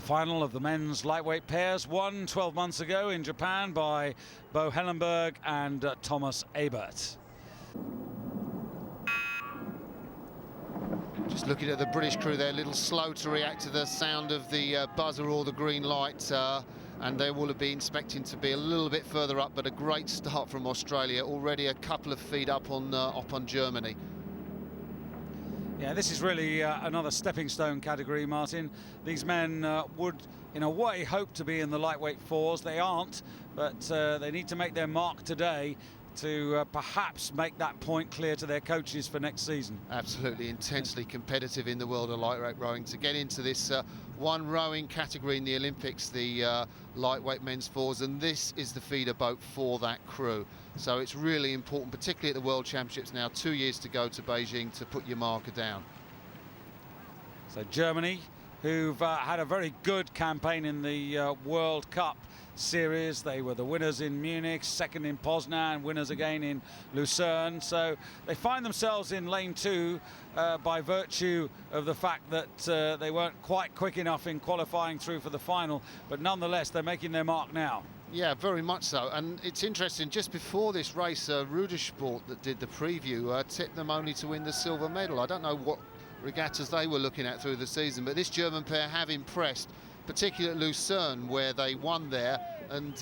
final of the men's lightweight pairs, won 12 months ago in Japan by Bo Hellenberg and Thomas Ebert. Just looking at the British crew, they're a little slow to react to the sound of the buzzer or the green light, and they will have been expecting to be a little bit further up, but a great start from Australia, already a couple of feet up on Germany. Yeah, this is really another stepping stone category, Martin. These men would, in a way, hope to be in the lightweight fours. They aren't, but they need to make their mark today to perhaps make that point clear to their coaches for next season. Absolutely, intensely competitive in the world of lightweight rowing. To get into this one rowing category in the Olympics, the lightweight men's fours, and this is the feeder boat for that crew. So it's really important, particularly at the World Championships now, 2 years to go to Beijing, to put your marker down. So Germany, who've had a very good campaign in the World Cup series. They were the winners in Munich, second in Poznan, winners again in Lucerne. So they find themselves in lane two by virtue of the fact that they weren't quite quick enough in qualifying through for the final, but nonetheless they're making their mark now. Yeah, very much so. And it's interesting, just before this race, Rudersport that did the preview tipped them only to win the silver medal. I don't know what regattas they were looking at through the season, but this German pair have impressed, particularly at Lucerne, where they won there, and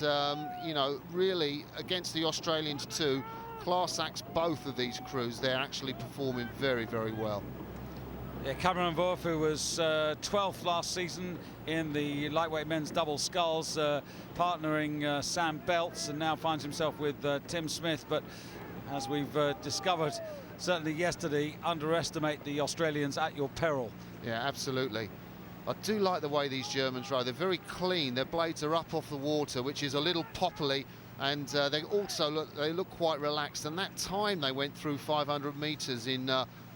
you know, really against the Australians too. Class acts both of these crews. They're actually performing very, very well. Yeah, Cameron Wolf, who was 12th last season in the lightweight men's double sculls, partnering Sam Belts, and now finds himself with Tim Smith. But as we've discovered certainly yesterday, underestimate the Australians at your peril. Yeah, absolutely. I do like the way these Germans row. They're very clean. Their blades are up off the water, which is a little poppily, and they also look quite relaxed. And that time they went through 500 meters in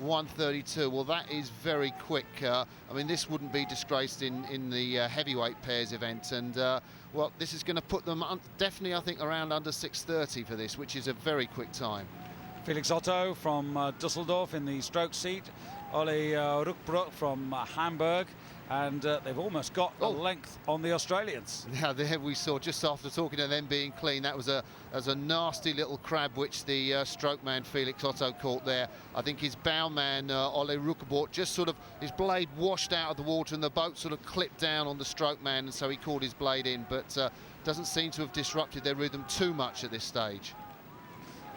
1:32. Well, that is very quick. I mean, this wouldn't be disgraced in the heavyweight pairs event. And well, this is going to put them definitely, I think, around under 6:30 for this, which is a very quick time. Felix Otto from Dusseldorf in the stroke seat. Ole Ruckbrook from Hamburg. And they've almost got a length on the Australians. Now there we saw, just after talking to them being clean, that was a nasty little crab which the stroke man Felix Otto caught there. I think his bow man Ole Ruckbrook just sort of, his blade washed out of the water and the boat sort of clipped down on the stroke man, and so he caught his blade in, but doesn't seem to have disrupted their rhythm too much at this stage.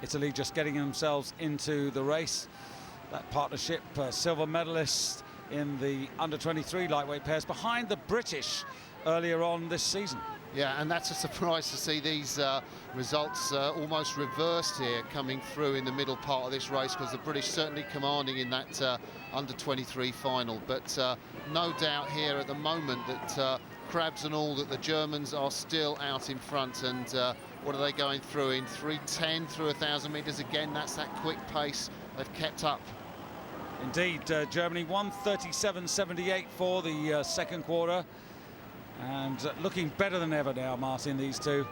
Italy just getting themselves into the race. That partnership, silver medalists in the under-23 lightweight pairs, behind the British earlier on this season. Yeah, and that's a surprise to see these results almost reversed here coming through in the middle part of this race, because the British certainly commanding in that under-23 final. But no doubt here at the moment that crabs and all, that the Germans are still out in front. And what are they going through in 3:10 through 1,000 meters? Again, that's that quick pace they've kept up. Indeed, Germany 1:37.78 for the second quarter, and looking better than ever now, Martin, these two.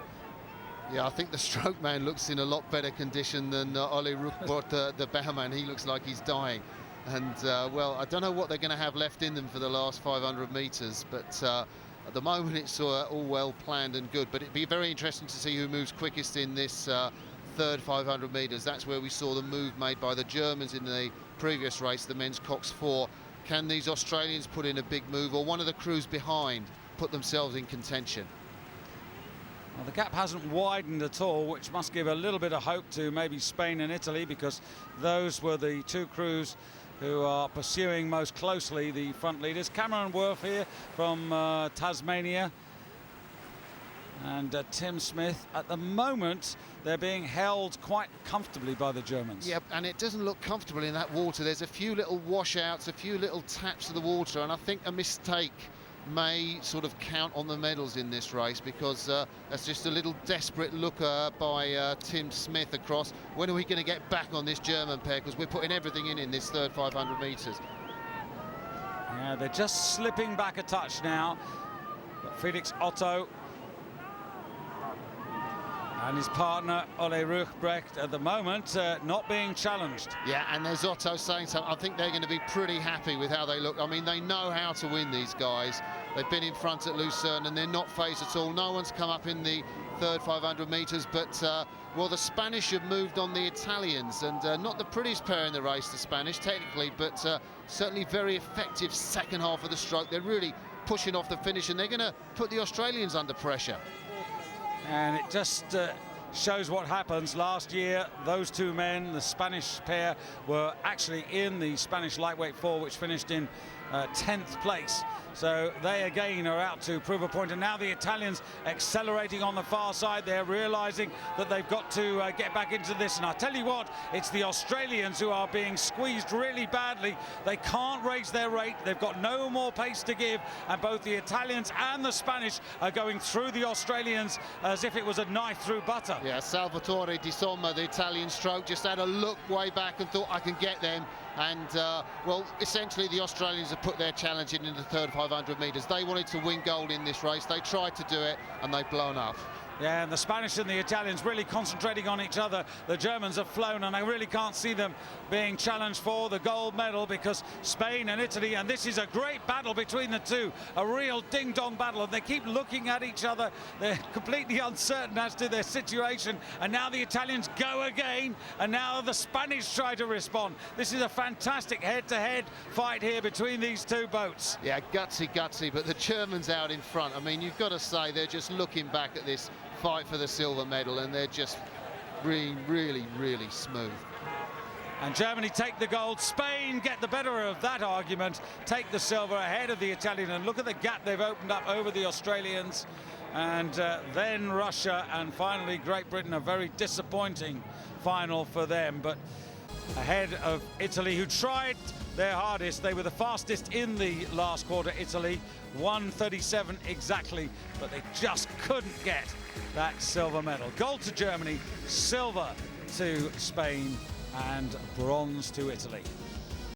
Yeah, I think the stroke man looks in a lot better condition than Ole Ruckbrook, the bowman. He looks like he's dying. And, well, I don't know what they're going to have left in them for the last 500 metres, but at the moment it's all well planned and good. But it'd be very interesting to see who moves quickest in this third 500 metres. That's where we saw the move made by the Germans in the previous race, the men's Cox 4. Can these Australians put in a big move, or one of the crews behind put themselves in contention? Well, the gap hasn't widened at all, which must give a little bit of hope to maybe Spain and Italy, because those were the two crews who are pursuing most closely the front leaders. Cameron Worth here from Tasmania, and Tim Smith. At the moment, they're being held quite comfortably by the Germans. Yep, and it doesn't look comfortable in that water. There's a few little washouts, a few little taps of the water, and I think a mistake may sort of count on the medals in this race, because that's just a little desperate look by Tim Smith across. When are we going to get back on this German pair? Because we're putting everything in this third 500 metres. Yeah, they're just slipping back a touch now. But Felix Otto and his partner Ole Ruckbrook at the moment not being challenged. Yeah, and there's Otto saying something. I think they're going to be pretty happy with how they look. I mean, they know how to win, these guys. They've been in front at Lucerne and they're not phased at all. No one's come up in the third 500 metres, but well, the Spanish have moved on the Italians, and not the prettiest pair in the race, the Spanish, technically, but certainly very effective second half of the stroke. They're really pushing off the finish, and they're going to put the Australians under pressure. And it just shows what happens. Last year, those two men, the Spanish pair, were actually in the Spanish lightweight four, which finished in 10th place. So they again are out to prove a point, and now the Italians accelerating on the far side. They're realizing that they've got to get back into this, and I tell you what, it's the Australians who are being squeezed really badly. They can't raise their rate, they've got no more pace to give, and both the Italians and the Spanish are going through the Australians as if it was a knife through butter. Yeah, Salvatore Di Somma, the Italian stroke, just had a look way back and thought, I can get them. And, well, essentially the Australians have put their challenge in the third 500 metres. They wanted to win gold in this race. They tried to do it, and they've blown up. Yeah, and the Spanish and the Italians really concentrating on each other. The Germans have flown, and I really can't see them being challenged for the gold medal, because Spain and Italy, and this is a great battle between the two, a real ding-dong battle, and they keep looking at each other. They're completely uncertain as to their situation, and now the Italians go again, and now the Spanish try to respond. This is a fantastic head-to-head fight here between these two boats. Yeah, gutsy, but the Germans out in front. I mean, you've got to say they're just looking back at this fight for the silver medal, and they're just really smooth. And Germany take the gold. Spain get the better of that argument, take the silver ahead of the Italian, and look at the gap they've opened up over the Australians. And then Russia, and finally Great Britain. A very disappointing final for them, but ahead of Italy, who tried their hardest. They were the fastest in the last quarter, Italy, 1:37 exactly, but they just couldn't get that silver medal. Gold to Germany, silver to Spain, and bronze to Italy.